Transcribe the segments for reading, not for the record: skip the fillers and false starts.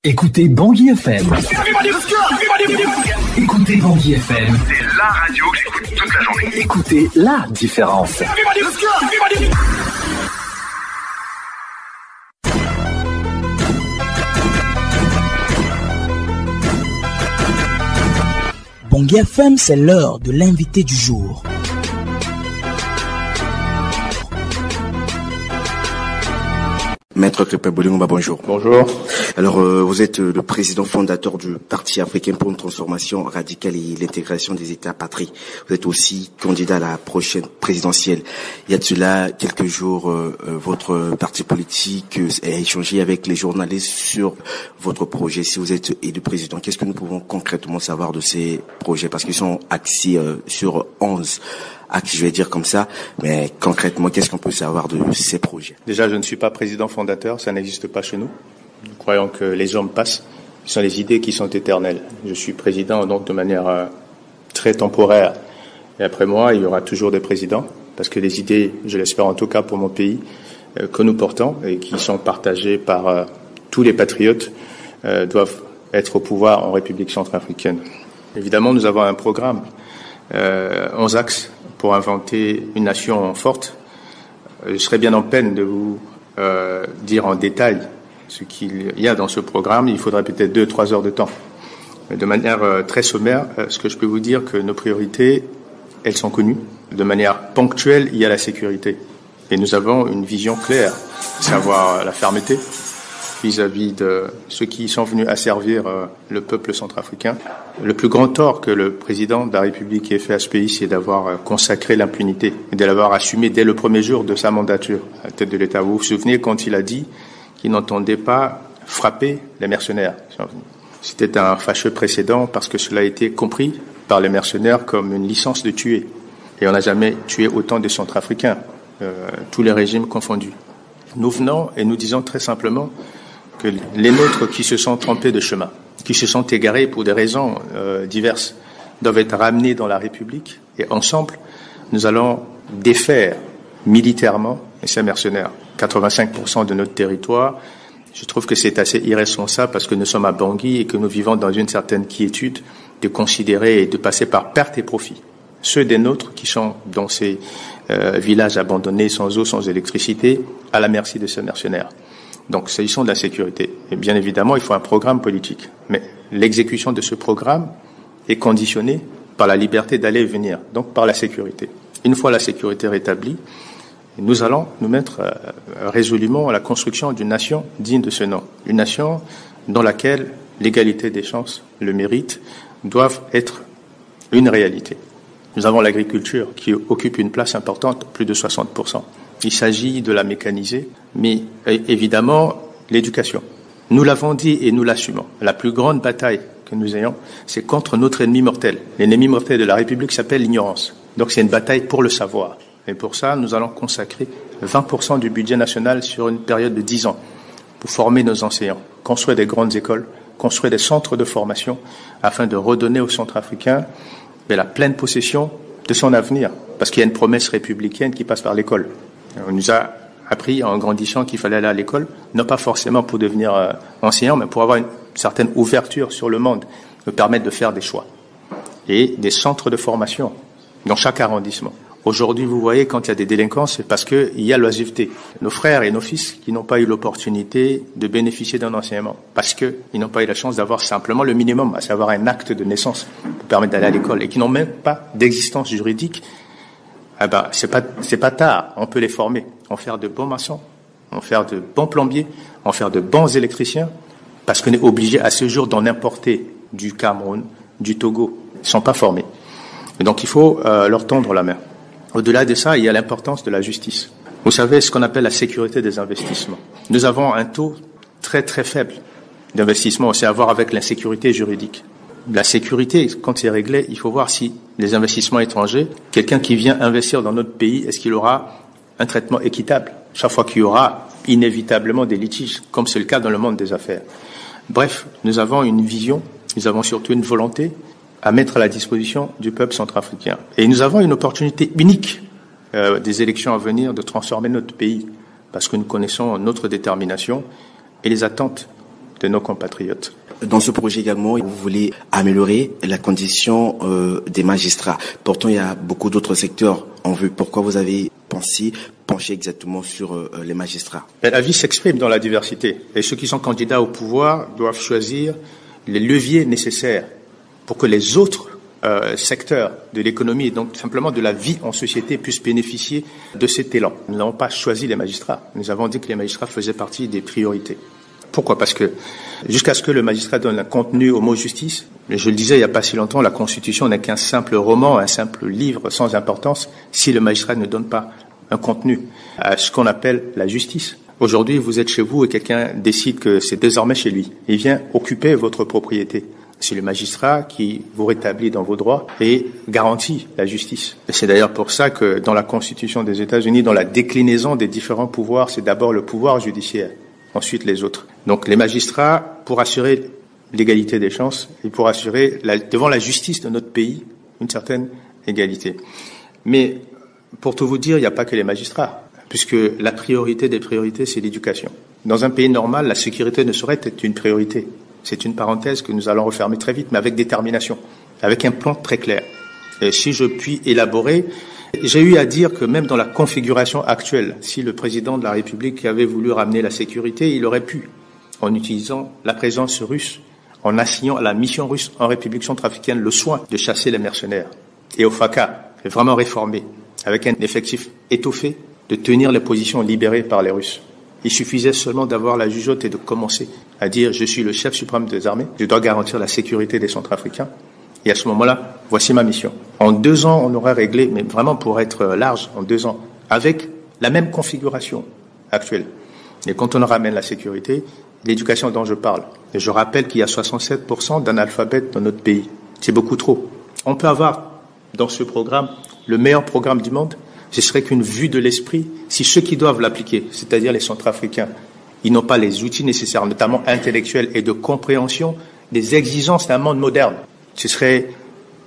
Écoutez Bangui FM. Écoutez Bangui FM. C'est la radio que j'écoute toute la journée. Écoutez la différence. Bangui FM, c'est l'heure de l'invité du jour. Maître Crépin Bolingomba, bonjour. Bonjour. Alors, vous êtes le président fondateur du Parti africain pour une transformation radicale et l'intégration des États patries. Vous êtes aussi candidat à la prochaine présidentielle. Il y a de cela quelques jours, votre parti politique a échangé avec les journalistes sur votre projet. Si vous êtes élu président, qu'est-ce que nous pouvons concrètement savoir de ces projets? Parce qu'ils sont axés sur 11 axes, je vais dire comme ça. Mais concrètement, qu'est-ce qu'on peut savoir de ces projets? Déjà, je ne suis pas président fondateur, ça n'existe pas chez nous. Nous croyons que les hommes passent, ce sont les idées qui sont éternelles. Je suis président donc de manière très temporaire. Et après moi, il y aura toujours des présidents, parce que les idées, je l'espère en tout cas pour mon pays, que nous portons et qui sont partagées par tous les patriotes, doivent être au pouvoir en République centrafricaine. Évidemment, nous avons un programme, 11 axes pour inventer une nation forte. Je serais bien en peine de vous dire en détail ce qu'il y a dans ce programme. Il faudrait peut-être 2-3 heures de temps. Mais de manière très sommaire, ce que je peux vous dire, que nos priorités, elles sont connues. De manière ponctuelle, il y a la sécurité. Et nous avons une vision claire, savoir la fermeté vis-à-vis de ceux qui sont venus asservir le peuple centrafricain. Le plus grand tort que le président de la République ait fait à ce pays, c'est d'avoir consacré l'impunité et de l'avoir assumé dès le premier jour de sa mandature à la tête de l'État. Vous vous souvenez quand il a dit qu'il n'entendait pas frapper les mercenaires? C'était un fâcheux précédent parce que cela a été compris par les mercenaires comme une licence de tuer. Et on n'a jamais tué autant de Centrafricains, tous les régimes confondus. Nous venons et nous disons très simplement que les nôtres qui se sont trompés de chemin, qui se sont égarés pour des raisons diverses, doivent être ramenés dans la République et ensemble, nous allons défaire militairement ces mercenaires. 85% de notre territoire, je trouve que c'est assez irresponsable parce que nous sommes à Bangui et que nous vivons dans une certaine quiétude de considérer et de passer par perte et profit ceux des nôtres qui sont dans ces villages abandonnés, sans eau, sans électricité, à la merci de ces mercenaires. Donc, s'agissant de la sécurité, et bien évidemment, il faut un programme politique. Mais l'exécution de ce programme est conditionnée par la liberté d'aller et venir, donc par la sécurité. Une fois la sécurité rétablie, nous allons nous mettre résolument à la construction d'une nation digne de ce nom. Une nation dans laquelle l'égalité des chances, le mérite, doivent être une réalité. Nous avons l'agriculture qui occupe une place importante, plus de 60%. Il s'agit de la mécaniser, mais évidemment, l'éducation. Nous l'avons dit et nous l'assumons. La plus grande bataille que nous ayons, c'est contre notre ennemi mortel. L'ennemi mortel de la République s'appelle l'ignorance. Donc c'est une bataille pour le savoir. Et pour ça, nous allons consacrer 20% du budget national sur une période de 10 ans pour former nos enseignants, construire des grandes écoles, construire des centres de formation afin de redonner aux Centrafricains la pleine possession de son avenir. Parce qu'il y a une promesse républicaine qui passe par l'école. On nous a appris en grandissant qu'il fallait aller à l'école, non pas forcément pour devenir enseignant, mais pour avoir une certaine ouverture sur le monde, nous permettre de faire des choix. Et des centres de formation dans chaque arrondissement. Aujourd'hui, vous voyez, quand il y a des délinquances, c'est parce qu'il y a l'oisiveté. Nos frères et nos fils qui n'ont pas eu l'opportunité de bénéficier d'un enseignement, parce qu'ils n'ont pas eu la chance d'avoir simplement le minimum, à savoir un acte de naissance pour permettre d'aller à l'école, et qui n'ont même pas d'existence juridique. C'est pas tard, on peut les former, en faire de bons maçons, en faire de bons plombiers, en faire de bons électriciens, parce qu'on est obligé à ce jour d'en importer du Cameroun, du Togo. Ils ne sont pas formés. Et donc il faut leur tendre la main. Au-delà de ça, il y a l'importance de la justice. Vous savez ce qu'on appelle la sécurité des investissements. Nous avons un taux très très faible d'investissement, c'est à voir avec l'insécurité juridique. La sécurité, quand c'est réglé, il faut voir si les investissements étrangers, quelqu'un qui vient investir dans notre pays, est-ce qu'il aura un traitement équitable chaque fois qu'il y aura inévitablement des litiges, comme c'est le cas dans le monde des affaires. Bref, nous avons une vision, nous avons surtout une volonté à mettre à la disposition du peuple centrafricain. Et nous avons une opportunité unique des élections à venir de transformer notre pays, parce que nous connaissons notre détermination et les attentes de nos compatriotes. Dans ce projet également, vous voulez améliorer la condition des magistrats. Pourtant, il y a beaucoup d'autres secteurs en vue. Pourquoi vous avez penché exactement sur les magistrats? La vie s'exprime dans la diversité. Et ceux qui sont candidats au pouvoir doivent choisir les leviers nécessaires pour que les autres secteurs de l'économie et donc simplement de la vie en société puissent bénéficier de cet élan. Nous n'avons pas choisi les magistrats. Nous avons dit que les magistrats faisaient partie des priorités. Pourquoi? Parce que jusqu'à ce que le magistrat donne un contenu au mot justice, je le disais il n'y a pas si longtemps, la Constitution n'est qu'un simple roman, un simple livre sans importance si le magistrat ne donne pas un contenu à ce qu'on appelle la justice. Aujourd'hui, vous êtes chez vous et quelqu'un décide que c'est désormais chez lui. Il vient occuper votre propriété. C'est le magistrat qui vous rétablit dans vos droits et garantit la justice. Et c'est d'ailleurs pour ça que dans la Constitution des États-Unis, dans la déclinaison des différents pouvoirs, c'est d'abord le pouvoir judiciaire, ensuite les autres. Donc les magistrats, pour assurer l'égalité des chances et pour assurer devant la justice de notre pays une certaine égalité. Mais pour tout vous dire, il n'y a pas que les magistrats, puisque la priorité des priorités, c'est l'éducation. Dans un pays normal, la sécurité ne saurait être une priorité. C'est une parenthèse que nous allons refermer très vite, mais avec détermination, avec un plan très clair. Et si je puis élaborer, j'ai eu à dire que même dans la configuration actuelle, si le président de la République avait voulu ramener la sécurité, il aurait pu, en utilisant la présence russe, en assignant à la mission russe en République centrafricaine le soin de chasser les mercenaires. Et au FACA, vraiment réformé, avec un effectif étoffé, de tenir les positions libérées par les Russes. Il suffisait seulement d'avoir la jugeote et de commencer à dire « je suis le chef suprême des armées, je dois garantir la sécurité des Centrafricains ». Et à ce moment-là, voici ma mission. En 2 ans, on aura réglé, mais vraiment pour être large, en 2 ans, avec la même configuration actuelle. Et quand on ramène la sécurité, l'éducation dont je parle, et je rappelle qu'il y a 67% d'analphabètes dans notre pays. C'est beaucoup trop. On peut avoir dans ce programme le meilleur programme du monde. Ce serait qu'une vue de l'esprit si ceux qui doivent l'appliquer, c'est-à-dire les Centrafricains, ils n'ont pas les outils nécessaires, notamment intellectuels et de compréhension des exigences d'un monde moderne. Ce serait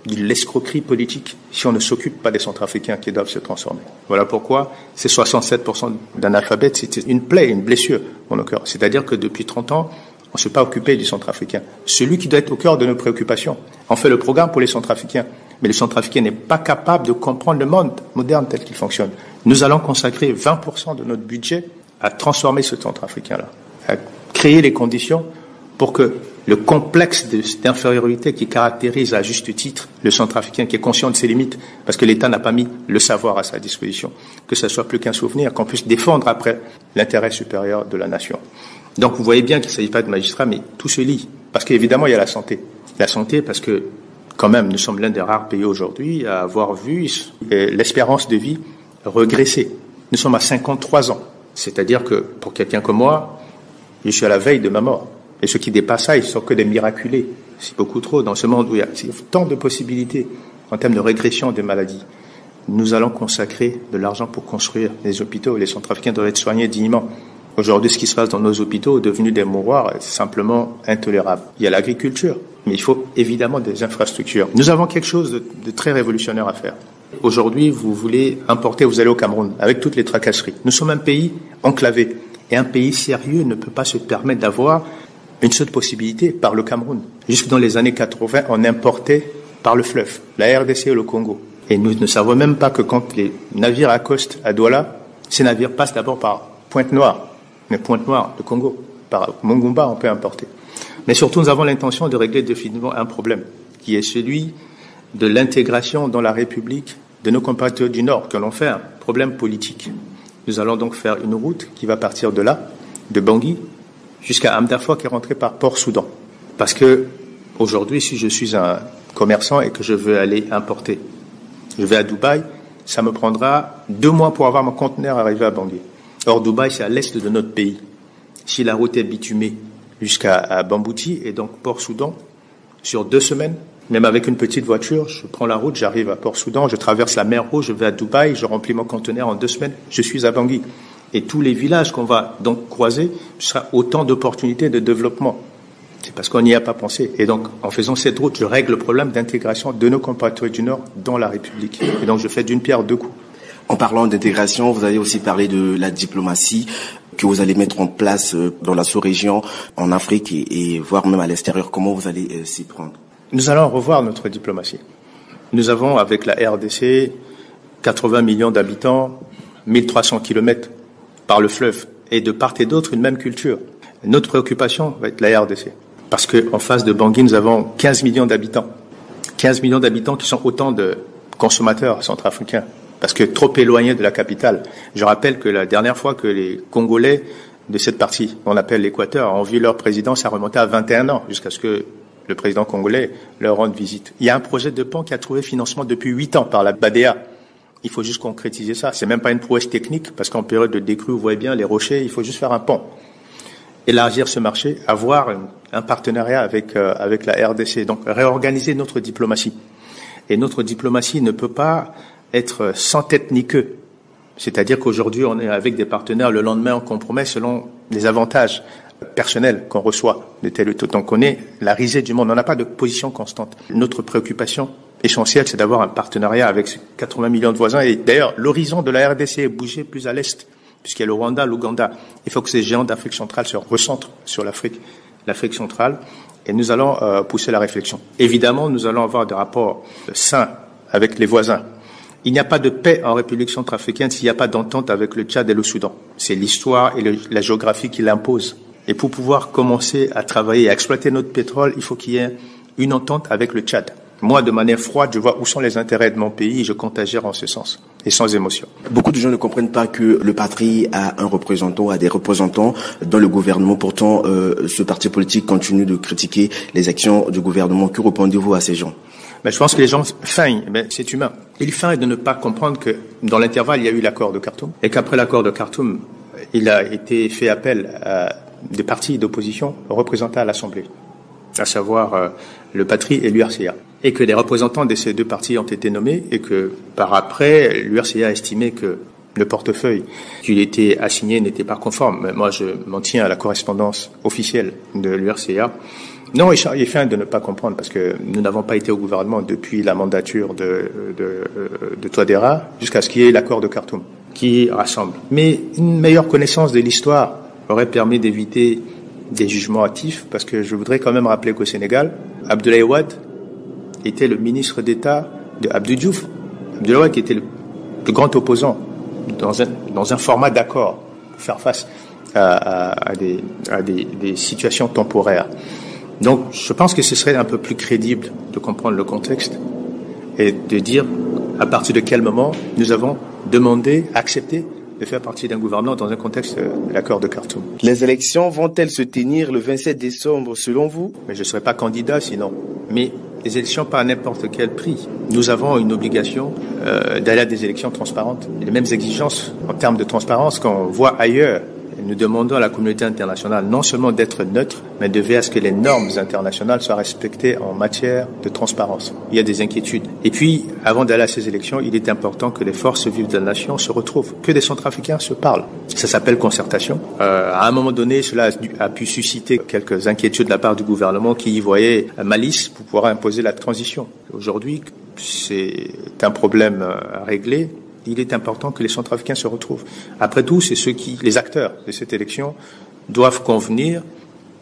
de l'escroquerie politique si on ne s'occupe pas des Centrafricains qui doivent se transformer. Voilà pourquoi ces 67% d'analphabètes, c'était une plaie, une blessure dans nos cœurs. C'est-à-dire que depuis 30 ans, on ne s'est pas occupé du Centrafricain. Celui qui doit être au cœur de nos préoccupations. On fait le programme pour les Centrafricains. Mais le Centrafricain n'est pas capable de comprendre le monde moderne tel qu'il fonctionne. Nous allons consacrer 20% de notre budget à transformer ce Centrafricain-là, à créer les conditions pour que le complexe d'infériorité qui caractérise à juste titre le Centrafricain, qui est conscient de ses limites, parce que l'État n'a pas mis le savoir à sa disposition, que ça soit plus qu'un souvenir, qu'on puisse défendre après l'intérêt supérieur de la nation. Donc vous voyez bien qu'il ne s'agit pas de magistrats, mais tout se lie. Parce qu'évidemment, il y a la santé. La santé, parce que quand même, nous sommes l'un des rares pays aujourd'hui à avoir vu l'espérance de vie regresser. Nous sommes à 53 ans. C'est-à-dire que, pour quelqu'un comme moi, je suis à la veille de ma mort. Et ceux qui dépassent ça, ils sont que des miraculés. C'est beaucoup trop dans ce monde où il y a tant de possibilités en termes de régression des maladies. Nous allons consacrer de l'argent pour construire des hôpitaux. Les Centrafricains doivent être soignés dignement. Aujourd'hui, ce qui se passe dans nos hôpitaux, devenus des mouroirs, c'est simplement intolérable. Il y a l'agriculture, mais il faut évidemment des infrastructures. Nous avons quelque chose de très révolutionnaire à faire. Aujourd'hui, vous voulez importer, vous allez au Cameroun, avec toutes les tracasseries. Nous sommes un pays enclavé. Et un pays sérieux ne peut pas se permettre d'avoir une seule possibilité par le Cameroun. Jusque dans les années 80, on importait par le fleuve, la RDC et le Congo. Et nous ne savons même pas que quand les navires accostent à Douala, ces navires passent d'abord par Pointe-Noire. Mais Pointe-Noire, le Congo, par Mongumba, on peut importer. Mais surtout, nous avons l'intention de régler définitivement un problème, qui est celui de l'intégration dans la République de nos compatriotes du Nord, que l'on fait un problème politique. Nous allons donc faire une route qui va partir de là, de Bangui, jusqu'à Amdafo, qui est rentré par Port-Soudan. Parce que, aujourd'hui, si je suis un commerçant et que je veux aller importer, je vais à Dubaï, ça me prendra 2 mois pour avoir mon conteneur arrivé à Bangui. Or, Dubaï, c'est à l'est de notre pays. Si la route est bitumée jusqu'à Bambouti et donc Port-Soudan, sur 2 semaines, même avec une petite voiture, je prends la route, j'arrive à Port-Soudan, je traverse la mer Rouge, je vais à Dubaï, je remplis mon conteneur en 2 semaines, je suis à Bangui. Et tous les villages qu'on va donc croiser, ce sera autant d'opportunités de développement. C'est parce qu'on n'y a pas pensé. Et donc, en faisant cette route, je règle le problème d'intégration de nos compatriotes du Nord dans la République. Et donc, je fais d'une pierre 2 coups. En parlant d'intégration, vous avez aussi parlé de la diplomatie que vous allez mettre en place dans la sous-région, en Afrique et voire même à l'extérieur. Comment vous allez s'y prendre? Nous allons revoir notre diplomatie. Nous avons, avec la RDC, 80 millions d'habitants, 1300 kilomètres par le fleuve, et de part et d'autre, une même culture. Notre préoccupation va être la RDC. Parce qu'en face de Bangui, nous avons 15 millions d'habitants. 15 millions d'habitants qui sont autant de consommateurs centrafricains. Parce que trop éloignés de la capitale. Je rappelle que la dernière fois que les Congolais de cette partie, qu'on appelle l'Équateur, ont vu leur président, ça remontait à 21 ans, jusqu'à ce que le président congolais leur rende visite. Il y a un projet de pont qui a trouvé financement depuis 8 ans par la BADEA. Il faut juste concrétiser ça. C'est même pas une prouesse technique, parce qu'en période de décrue, vous voyez bien, les rochers, il faut juste faire un pont. Élargir ce marché, avoir un partenariat avec la RDC. Donc, réorganiser notre diplomatie. Et notre diplomatie ne peut pas être sans tête ni queue. C'est-à-dire qu'aujourd'hui, on est avec des partenaires, le lendemain, on compromet selon les avantages personnels qu'on reçoit de tel ou tel. Donc, on est la risée du monde. On n'a pas de position constante. Notre préoccupation essentielle, c'est d'avoir un partenariat avec 80 millions de voisins. Et d'ailleurs, l'horizon de la RDC est bougé plus à l'est, puisqu'il y a le Rwanda, l'Ouganda. Il faut que ces géants d'Afrique centrale se recentrent sur l'Afrique centrale. Et nous allons pousser la réflexion. Évidemment, nous allons avoir des rapports sains avec les voisins. Il n'y a pas de paix en République centrafricaine s'il n'y a pas d'entente avec le Tchad et le Soudan. C'est l'histoire et la géographie qui l'imposent. Et pour pouvoir commencer à travailler, à exploiter notre pétrole, il faut qu'il y ait une entente avec le Tchad. Moi, de manière froide, je vois où sont les intérêts de mon pays et je compte agir en ce sens, et sans émotion. Beaucoup de gens ne comprennent pas que le parti a un représentant, a des représentants dans le gouvernement. Pourtant, ce parti politique continue de critiquer les actions du gouvernement. Que répondez-vous à ces gens? Je pense que les gens feignent, mais c'est humain. Ils feignent de ne pas comprendre que dans l'intervalle, il y a eu l'accord de Khartoum, et qu'après l'accord de Khartoum, il a été fait appel à des partis d'opposition représentés à l'Assemblée, à savoir le Patrie et l'URCA. Et que les représentants de ces deux partis ont été nommés et que par après, l'URCA a estimé que le portefeuille qui lui était assigné n'était pas conforme. Mais moi, je m'en tiens à la correspondance officielle de l'URCA. Non, il est fin de ne pas comprendre parce que nous n'avons pas été au gouvernement depuis la mandature de Touadéra jusqu'à ce qu'il y ait l'accord de Khartoum qui rassemble. Mais une meilleure connaissance de l'histoire aurait permis d'éviter des jugements hâtifs parce que je voudrais quand même rappeler qu'au Sénégal, Abdoulaye Wade était le ministre d'État de Abdou Diouf. Abdoulaye Wade qui était le plus grand opposant dans un format d'accord pour faire face à des situations temporaires. Donc, je pense que ce serait un peu plus crédible de comprendre le contexte et de dire à partir de quel moment nous avons demandé, accepté de faire partie d'un gouvernement dans un contexte de l'accord de Khartoum. Les élections vont-elles se tenir le 27 décembre selon vous? Mais je ne serai pas candidat sinon. Mais les élections pas à n'importe quel prix. Nous avons une obligation d'aller à des élections transparentes. Les mêmes exigences en termes de transparence qu'on voit ailleurs. Nous demandons à la communauté internationale non seulement d'être neutre, mais de veiller à ce que les normes internationales soient respectées en matière de transparence. Il y a des inquiétudes. Et puis, avant d'aller à ces élections, il est important que les forces vives de la nation se retrouvent, que des Centrafricains se parlent. Ça s'appelle concertation. À un moment donné, cela a pu susciter quelques inquiétudes de la part du gouvernement qui y voyait malice pour pouvoir imposer la transition. Aujourd'hui, c'est un problème à régler. Il est important que les Centrafricains se retrouvent. Après tout, c'est les acteurs de cette élection doivent convenir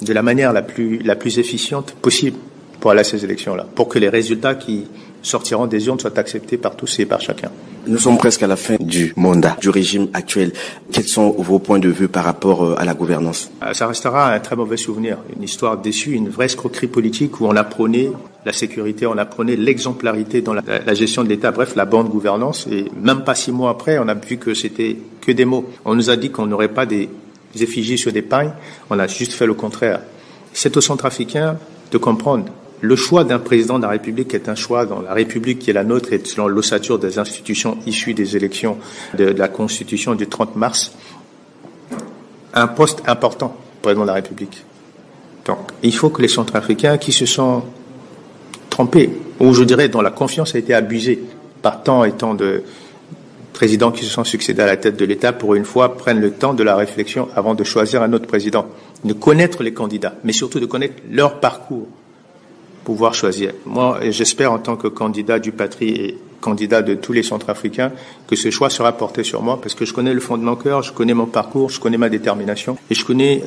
de la manière la plus efficiente possible pour aller à ces élections-là, pour que les résultats qui sortiront des urnes soient acceptés par tous et par chacun. Nous sommes presque à la fin du mandat, du régime actuel. Quels sont vos points de vue par rapport à la gouvernance? Ça restera un très mauvais souvenir, une histoire déçue, une vraie escroquerie politique où on apprenait la sécurité, on apprenait l'exemplarité dans la gestion de l'État, bref, la bonne gouvernance. Et même pas 6 mois après, on a vu que c'était que des mots. On nous a dit qu'on n'aurait pas des effigies sur des pagnes, on a juste fait le contraire. C'est aux Centrafricains de comprendre. Le choix d'un président de la République est un choix dans la République qui est la nôtre et selon l'ossature des institutions issues des élections de la Constitution du 30 mars. Un poste important, président de la République. Donc, il faut que les Centrafricains qui se sont trompés, ou je dirais dont la confiance a été abusée par tant et tant de présidents qui se sont succédés à la tête de l'État, pour une fois, prennent le temps de la réflexion avant de choisir un autre président. De connaître les candidats, mais surtout de connaître leur parcours. Pouvoir choisir. Moi, j'espère en tant que candidat du Patrie et candidat de tous les Centrafricains, que ce choix sera porté sur moi parce que je connais le fond de mon cœur, je connais mon parcours, je connais ma détermination et je connais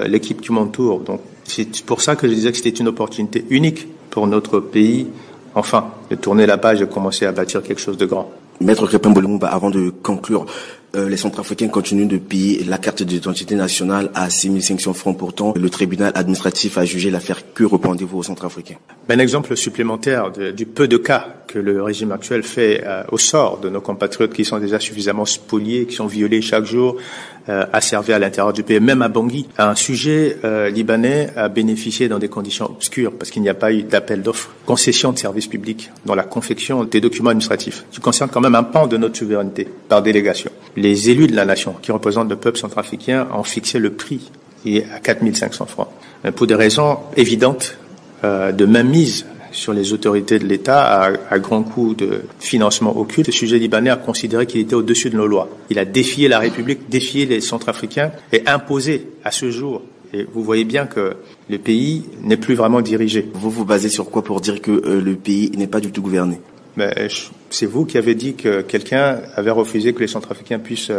l'équipe qui m'entoure. Donc c'est pour ça que je disais que c'était une opportunité unique pour notre pays, enfin, de tourner la page et de commencer à bâtir quelque chose de grand. Maître Crépin Mbolingwa, avant de conclure, les Centrafricains continuent de payer la carte d'identité nationale à 6 500 francs. Pourtant, le tribunal administratif a jugé l'affaire. Que répondez-vous aux Centrafricains? Un exemple supplémentaire du peu de cas que le régime actuel fait au sort de nos compatriotes qui sont déjà suffisamment spoliés, qui sont violés chaque jour, asservis à l'intérieur du pays, même à Bangui. Un sujet libanais a bénéficié dans des conditions obscures parce qu'il n'y a pas eu d'appel d'offres, concession de services publics dans la confection des documents administratifs, qui concerne quand même un pan de notre souveraineté par délégation. Les élus de la nation, qui représentent le peuple centrafricain, ont fixé le prix à 4 500 francs. Pour des raisons évidentes de mainmise sur les autorités de l'État à grand coût de financement occulte, le sujet libanais a considéré qu'il était au-dessus de nos lois. Il a défié la République, défié les Centrafricains et imposé à ce jour. Et vous voyez bien que le pays n'est plus vraiment dirigé. Vous vous basez sur quoi pour dire que le pays n'est pas du tout gouverné? C'est vous qui avez dit que quelqu'un avait refusé que les Centrafricains puissent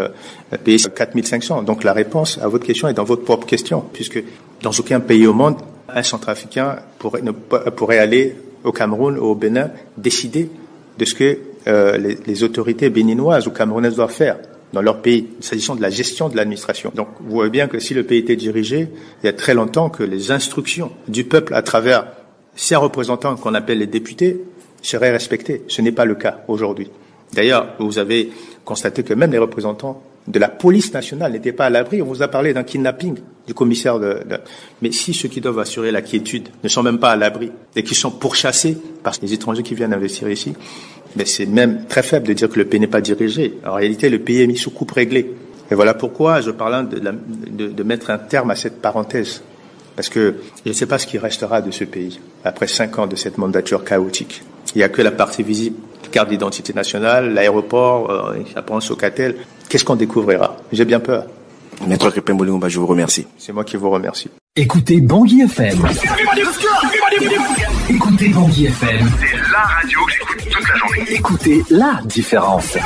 payer 4 500. Donc la réponse à votre question est dans votre propre question, puisque dans aucun pays au monde, un Centrafricain pourrait aller au Cameroun ou au Bénin décider de ce que les autorités béninoises ou camerounaises doivent faire dans leur pays, s'agissant de la gestion de l'administration. Donc vous voyez bien que si le pays était dirigé, il y a très longtemps que les instructions du peuple à travers ses représentants qu'on appelle les députés seraient respectées. Ce n'est pas le cas aujourd'hui. D'ailleurs, vous avez constaté que même les représentants de la police nationale n'étaient pas à l'abri. On vous a parlé d'un kidnapping du commissaire Mais si ceux qui doivent assurer la quiétude ne sont même pas à l'abri et qui sont pourchassés par les étrangers qui viennent investir ici, c'est même très faible de dire que le pays n'est pas dirigé. En réalité, le pays est mis sous coupe réglée. Et voilà pourquoi je parle de mettre un terme à cette parenthèse. Parce que je ne sais pas ce qui restera de ce pays après 5 ans de cette mandature chaotique. Il n'y a que la partie visible, carte d'identité nationale, l'aéroport, je pense au Catel. Qu'est-ce qu'on découvrira? J'ai bien peur. Maître Crépin Mbolingwa, je vous remercie. C'est moi qui vous remercie. Écoutez Bangui FM. Écoutez Bangui FM. C'est la radio que j'écoute toute la journée. Écoutez la différence.